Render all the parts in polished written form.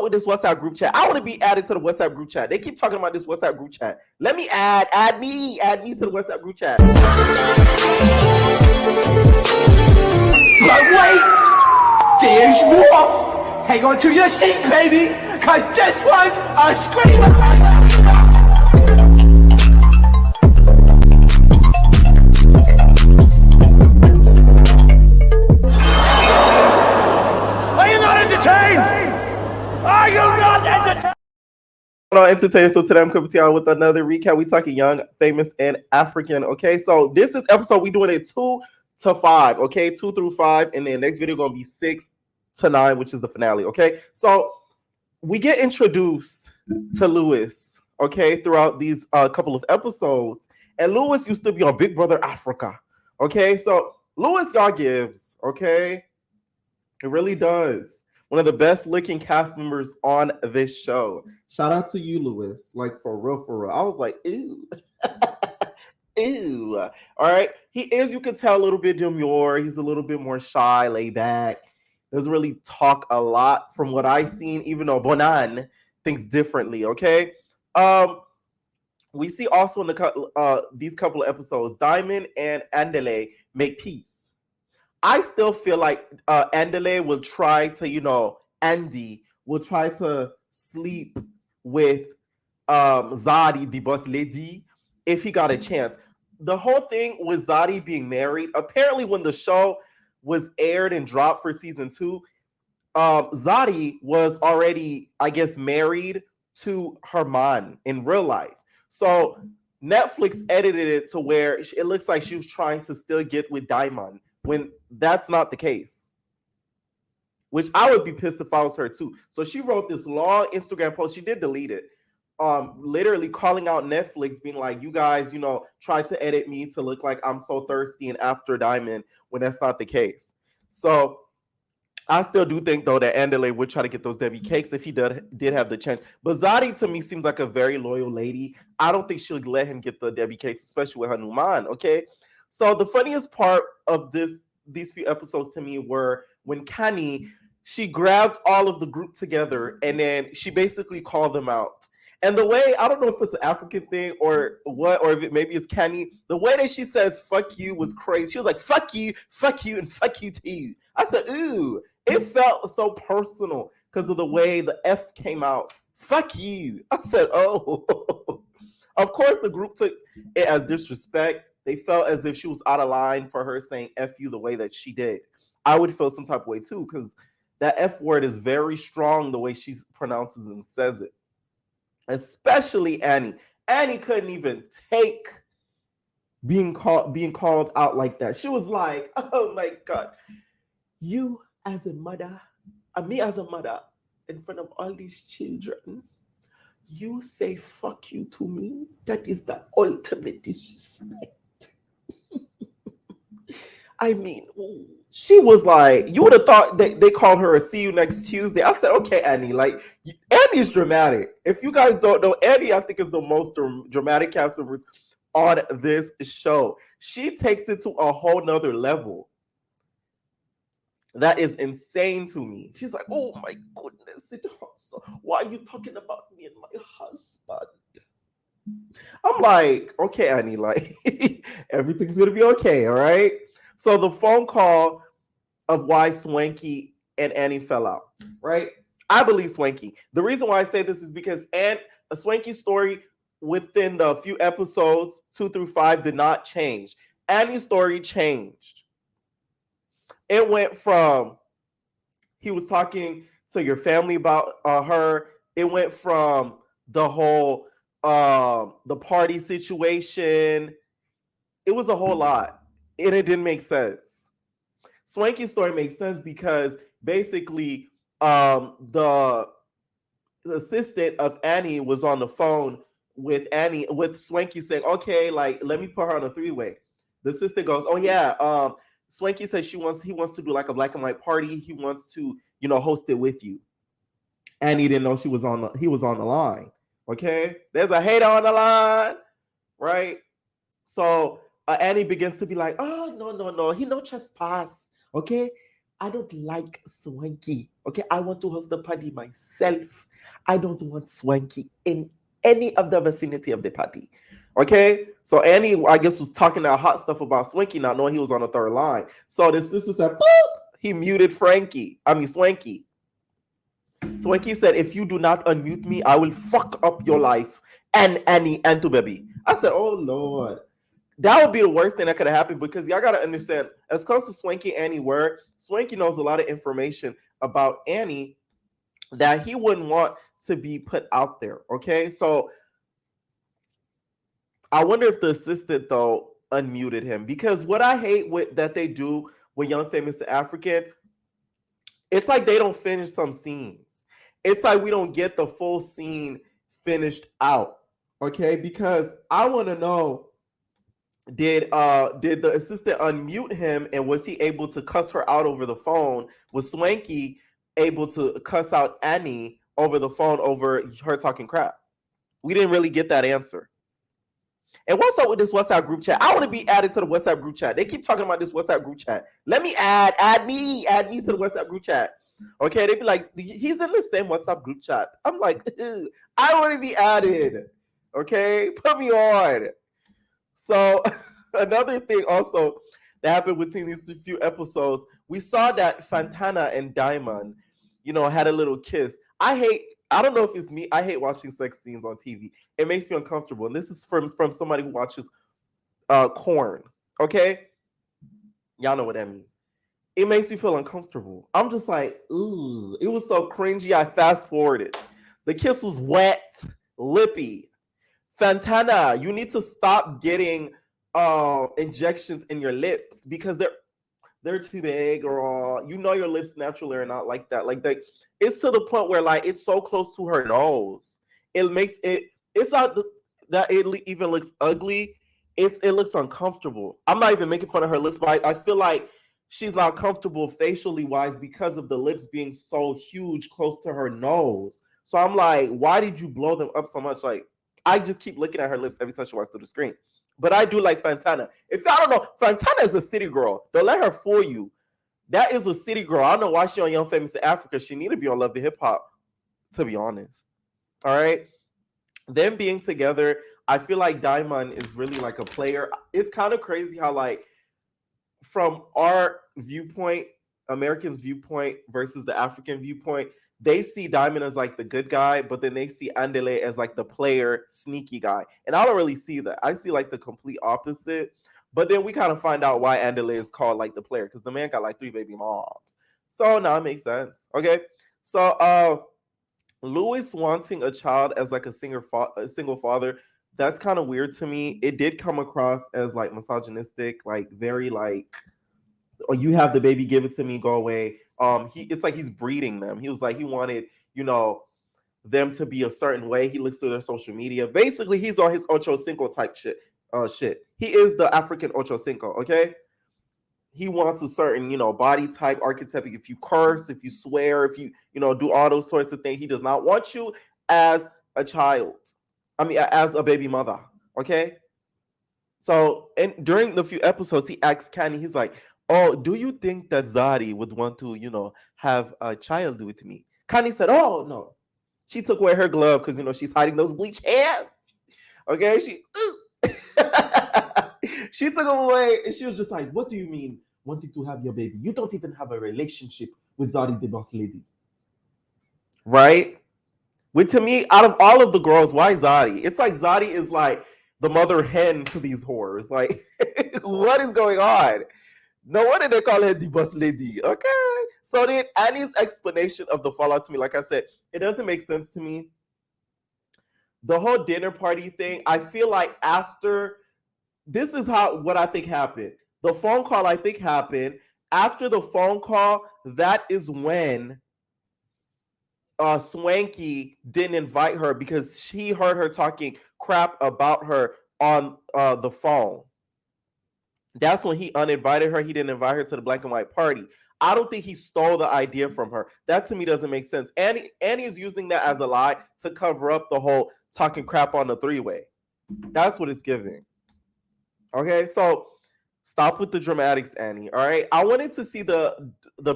with this WhatsApp group chat. I want to be added to the WhatsApp group chat. They keep talking about this WhatsApp group chat. Let me add me to the WhatsApp group chat. But wait, there's more. Hang on to your seat, baby, cause this one's a screamer. Are you not entertained? Are you not entertained? Entertainment. So today I'm coming to y'all with another recap. We talking young, famous, and African. Okay, so this is episode we doing it 2 to 5. Okay, 2 through 5, and then next video gonna be 6 to 9, which is the finale. Okay, so we get introduced to Lewis. Okay, throughout these couple of episodes, and Lewis used to be on Big Brother Africa. Okay, so Lewis y'all gives. Okay, it really does. One of the best looking cast members on this show. Shout out to you, Lewis. Like, for real, for real. I was like, ew. Ew. All right. He is, you can tell, a little bit demure. He's a little bit more shy, laid back. Doesn't really talk a lot from what I've seen, even though Bonan thinks differently, okay? We see also in these couple of episodes, Diamond and Andele make peace. I still feel like Andele will try to, Andy will try to sleep with Zadi, the boss lady, if he got a chance. The whole thing with Zadi being married, apparently when the show was aired and dropped for season 2, Zadi was already, I guess, married to her man in real life. So Netflix edited it to where it looks like she was trying to still get with Diamond, when that's not the case, which I would be pissed if I was her too. So she wrote this long Instagram post. She did delete it, literally calling out Netflix, being like, you guys, try to edit me to look like I'm so thirsty and after Diamond, when that's not the case. So I still do think, though, that Andele would try to get those Debbie cakes if he did have the chance. But Zadi, to me, seems like a very loyal lady. I don't think she'll let him get the Debbie cakes, especially with her new man, okay? So the funniest part of these few episodes to me were when Connie, she grabbed all of the group together and then she basically called them out. And the way, I don't know if it's an African thing or what, or if maybe it's Connie, the way that she says fuck you was crazy. She was like, fuck you, and fuck you to you. I said, ooh, it felt so personal because of the way the F came out. Fuck you. I said, oh. Of course, the group took it as disrespect. They felt as if she was out of line for her saying F you the way that she did. I would feel some type of way too, because that F word is very strong the way she pronounces and says it. Especially Annie. Annie couldn't even take being called out like that. She was like, oh my God. You as a mother, and me as a mother, in front of all these children, you say fuck you to me? That is the ultimate disrespect. I mean, she was like, you would have thought they called her a see you next Tuesday. I said, okay, Annie, like, Annie's dramatic. If you guys don't know, Annie, I think, is the most dramatic cast member on this show. She takes it to a whole nother level. That is insane to me. She's like, oh my goodness, it hurts. Why are you talking about me and my husband? I'm like, okay, Annie, like, everything's going to be okay, all right? So the phone call of why Swanky and Annie fell out, right? I believe Swanky. The reason why I say this is because a Swanky's story within the few episodes, 2 through 5, did not change. Annie's story changed. It went from he was talking to your family about her. It went from the whole the party situation. It was a whole lot, and it didn't make sense. Swanky's story makes sense because basically the assistant of Annie was on the phone with Swanky saying, okay, like, let me put her on a 3-way. The assistant goes, oh yeah, Swanky says he wants to do like a black and white party. He wants to, host it with you. Annie didn't know he was on the line. Okay, there's a hater on the line, right? So Annie begins to be like, oh no, he no trespass. Okay, I don't like Swanky. Okay, I want to host the party myself. I don't want Swanky in any of the vicinity of the party. Okay, so Annie, I guess, was talking that hot stuff about Swanky, not knowing he was on the third line. So the sister said, "Boop." He muted Frankie. I mean Swanky. Swanky said, "If you do not unmute me, I will fuck up your life and Annie and to baby." I said, "Oh Lord." That would be the worst thing that could have happened because y'all gotta understand, as close to Swanky and Annie were, Swanky knows a lot of information about Annie that he wouldn't want to be put out there. Okay, so I wonder if the assistant though unmuted him, because what I hate with that they do with Young Famous African, it's like they don't finish some scenes. It's like we don't get the full scene finished out. Okay, because I want to know, did the assistant unmute him, and was he able to cuss her out over the phone? Was Swanky able to cuss out Annie over the phone over her talking crap? We didn't really get that answer. And what's up with this WhatsApp group chat? I want to be added to the WhatsApp group chat. They keep talking about this WhatsApp group chat. Let me add me to the WhatsApp group chat. Okay, they be like, he's in the same WhatsApp group chat. I'm like, I want to be added. Okay, put me on. So another thing also that happened within these few episodes, we saw that Fantana and Diamond, had a little kiss. I don't know if it's me. I hate watching sex scenes on TV. It makes me uncomfortable. And this is from somebody who watches corn. Okay? Y'all know what that means. It makes me feel uncomfortable. I'm just like, ooh, it was so cringy. I fast forwarded. The kiss was wet, lippy. Fantana, you need to stop getting injections in your lips because they're too big, or your lips naturally are not like that. Like it's to the point where like it's so close to her nose. It makes it's not that it even looks ugly. It looks uncomfortable. I'm not even making fun of her lips, but I feel like she's not comfortable facially wise because of the lips being so huge close to her nose. So I'm like, why did you blow them up so much? Like, I just keep looking at her lips every time she walks through the screen. But I do like Fantana. If y'all don't know, Fantana is a city girl. Don't let her fool you. That is a city girl. I don't know why she on Young Famous in Africa. She need to be on Love the Hip Hop, to be honest. All right. Them being together, I feel like Diamond is really like a player. It's kind of crazy how like from our viewpoint, Americans' viewpoint versus the African viewpoint, they see Diamond as like the good guy, but then they see Andele as like the player, sneaky guy. And I don't really see that. I see like the complete opposite. But then we kind of find out why Andele is called like the player, because the man got like 3 baby moms. So now it makes sense. Okay. So Louis wanting a child as like a single father, that's kind of weird to me. It did come across as like misogynistic, like very like, or you have the baby, give it to me, go away. It's like he's breeding them. He was like he wanted, them to be a certain way. He looks through their social media. Basically, he's on his Ocho Cinco type shit. Shit. He is the African Ocho Cinco. Okay. He wants a certain, body type, archetype. If you curse, if you swear, if you, do all those sorts of things, he does not want you as a child. I mean, as a baby mother. Okay. So, and during the few episodes, he asks Candy, he's like, "Oh, do you think that Zari would want to, have a child with me?" Candy said, "Oh, no." She took away her glove because, she's hiding those bleach hands. Okay. She took them away and she was just like, "What do you mean wanting to have your baby? You don't even have a relationship with Zari the boss lady." Right? Which to me, out of all of the girls, why Zadi? It's like Zadi is like the mother hen to these whores. Like, what is going on? No wonder they call her the boss lady. Okay. So then Annie's explanation of the fallout to me, like I said, it doesn't make sense to me. The whole dinner party thing, I feel like after this is what I think happened. The phone call I think happened. After the phone call, that is when Swanky didn't invite her because she heard her talking crap about her on the phone. That's when he uninvited her. He didn't invite her to the black and white party. I don't think he stole the idea from her. That to me doesn't make sense. Annie is using that as a lie to cover up the whole talking crap on the 3-way. That's what it's giving. Okay, so Stop with the dramatics, Annie. All right. I wanted to see the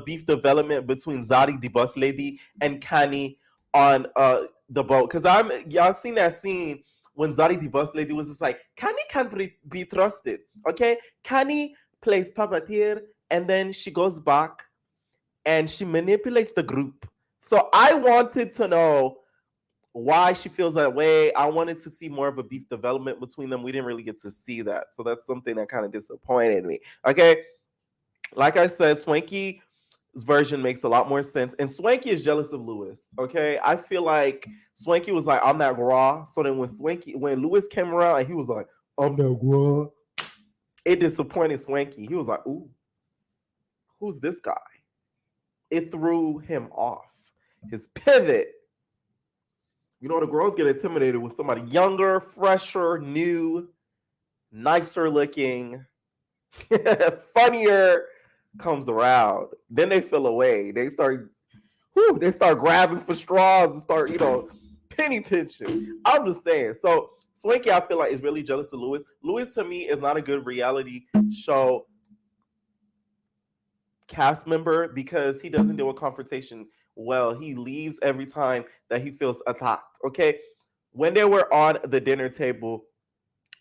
beef development between Zari the bus lady and Connie on the boat. Cause y'all seen that scene when Zari the bus lady was just like, Connie can't be trusted. Okay. Connie plays puppeteer and then she goes back and she manipulates the group. So I wanted to know why she feels that way. I wanted to see more of a beef development between them. We didn't really get to see that. So that's something that kind of disappointed me. Okay. Like I said, Swanky's version makes a lot more sense. And Swanky is jealous of Lewis. Okay. I feel like Swanky was like, I'm that raw. So then when Lewis came around and he was like, I'm that raw, it disappointed Swanky. He was like, ooh, who's this guy? It threw him off. His pivot. You know, the girls get intimidated with somebody younger, fresher, new, nicer looking, funnier comes around. Then they feel away. They start grabbing for straws and start, penny pinching. I'm just saying. So Swanky, I feel like, is really jealous of Lewis. Lewis, to me, is not a good reality show cast member because he doesn't deal with confrontation well. He leaves every time that he feels attacked. Okay. When they were on the dinner table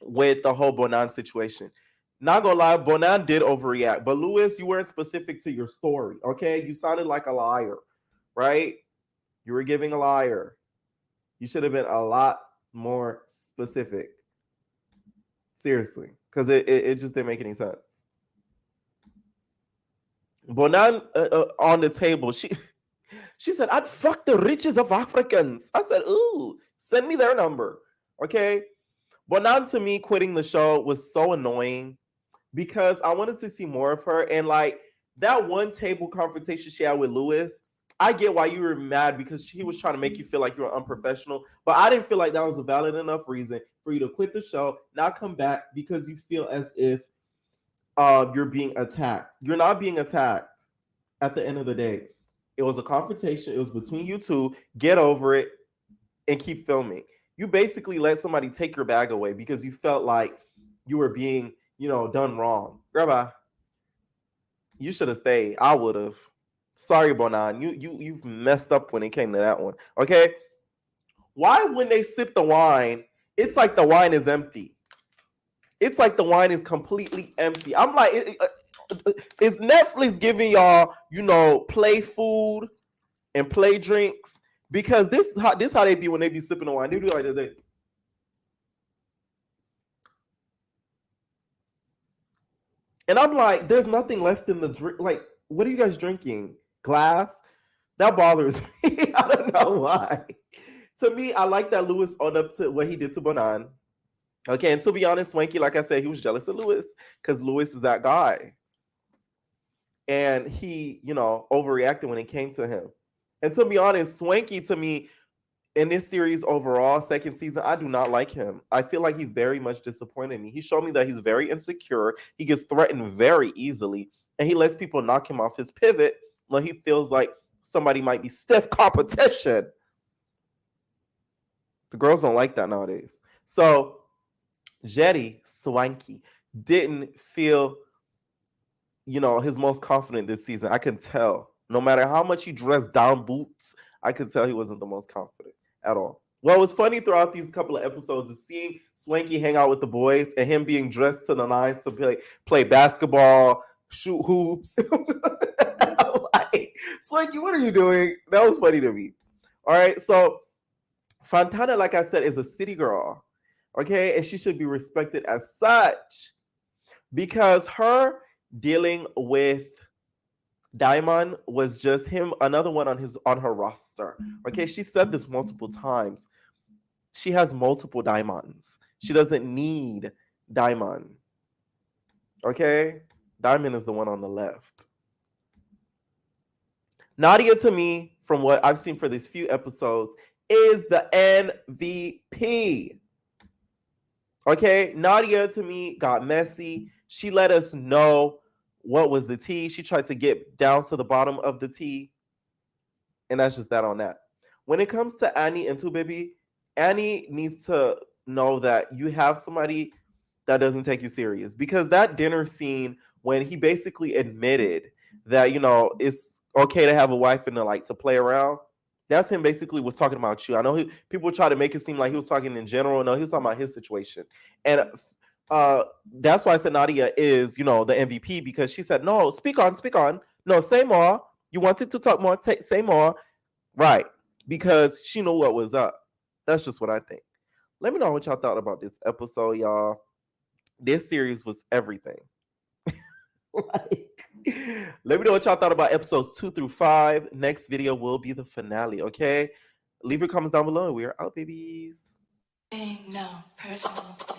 with the whole Bonan situation, not gonna lie, Bonan did overreact. But Lewis, you weren't specific to your story. Okay. You sounded like a liar, right? You were giving a liar. You should have been a lot more specific. Seriously. Because it just didn't make any sense. Bonan on the table, she said, I'd fuck the richest of Africans. I said, ooh, send me their number. Okay. Bonan, to me, quitting the show was so annoying because I wanted to see more of her. And like that one table confrontation she had with Lewis, I get why you were mad because he was trying to make you feel like you were unprofessional. But I didn't feel like that was a valid enough reason for you to quit the show, not come back because you feel as if you're being attacked. You're not being attacked at the end of the day. It was a confrontation. It was between you two. Get over it and keep filming. You basically let somebody take your bag away because you felt like you were being, done wrong. Grandma, you should have stayed. I would have. Sorry, Bonan. You've messed up when it came to that one. Okay. Why when they sip the wine, it's like the wine is empty. It's like the wine is completely empty. I'm like, is Netflix giving y'all, play food and play drinks? Because this is how they be when they be sipping the wine. They do like this. And I'm like, there's nothing left in the drink. Like, what are you guys drinking? Glass? That bothers me. I don't know why. To me, I like that Lewis owned up to what he did to Bonan. Okay, and to be honest, Swanky, like I said, he was jealous of Lewis because Lewis is that guy. And he, overreacted when it came to him. And to be honest, Swanky, to me, in this series overall, second season, I do not like him. I feel like he very much disappointed me. He showed me that he's very insecure. He gets threatened very easily. And he lets people knock him off his pivot when he feels like somebody might be stiff competition. The girls don't like that nowadays. So Jetty Swanky didn't feel, his most confident this season. I can tell. No matter how much he dressed down boots, I could tell he wasn't the most confident at all. What was funny throughout these couple of episodes is seeing Swanky hang out with the boys and him being dressed to the nines to play basketball, shoot hoops. Like, Swanky, what are you doing? That was funny to me. All right, so Fantana, like I said, is a city girl. Okay, and she should be respected as such because her dealing with Diamond was just him, another one on her roster. Okay, she said this multiple times. She has multiple diamonds. She doesn't need Diamond. Okay, Diamond is the one on the left. Nadia, to me, from what I've seen for these few episodes, is the MVP. Okay, Nadia, to me, got messy. She let us know what was the tea. She tried to get down to the bottom of the tea. And that's just that on that. When it comes to Annie and Two Baby, Annie needs to know that you have somebody that doesn't take you serious. Because that dinner scene when he basically admitted that, it's okay to have a wife and to like to play around. That's him basically was talking about you. I know people try to make it seem like he was talking in general. No, he was talking about his situation. And that's why I said Nadia is, the MVP, because she said, no, speak on. No, say more. You wanted to talk more, say more. Right. Because she knew what was up. That's just what I think. Let me know what y'all thought about this episode, y'all. This series was everything. Like, let me know what y'all thought about episodes 2 through 5. Next video will be the finale, okay? Leave your comments down below. We are out, babies. No personal thing.